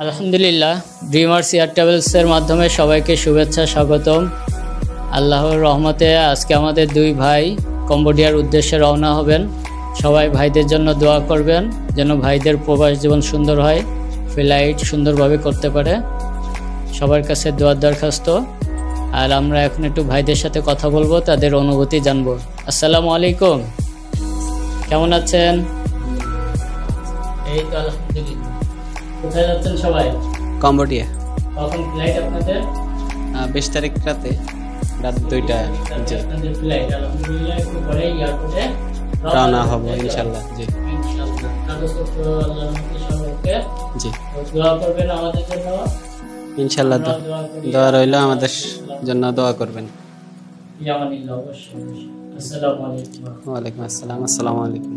আলহামদুলিল্লাহ, dreamers air ট্রাভেলসের মাধ্যমে সবাইকে শুভেচ্ছা, স্বাগতম। আল্লাহর রহমতে আজকে আমাদের দুই ভাই কম্বোডিয়ার উদ্দেশ্যে রওনা হবেন। সবাই ভাইদের জন্য দোয়া করবেন যেন ভাইদের প্রবাস জীবন সুন্দর হয়, ফ্লাইট সুন্দরভাবে করতে পারে। সবার কাছে দোয়ার দরখাস্ত। আর আমরা এখন একটু ভাইদের সাথে কথা বলবো, তাদের অনুভূতি জানবো। আসসালামু আলাইকুম, কেমন আছেন? এই তো আলহামদুলিল্লাহ। কোথায় যাচ্ছেন সবাই? কম্বোডিয়া। কখন ফ্লাইট আপনাদের? 20 তারিখ রাতে, রাত 2টা। জি, আপনাদের ফ্লাইট আলহামদুলিল্লাহ একটু পরে এয়ারপোর্টে রওনা হব ইনশাআল্লাহ। জি ইনশাআল্লাহ। কাগজপত্র আল্লাহর মধ্যে সব ওকে। জি, দোয়া করবেন আমাদের জন্য ইনশাআল্লাহ। দোয়া রইল, আমাদের জন্য দোয়া করবেন। ইয়ামানিল্লাহ। অবশ্যই। আসসালামু আলাইকুম। ওয়ালাইকুম আসসালাম। আসসালামু আলাইকুম।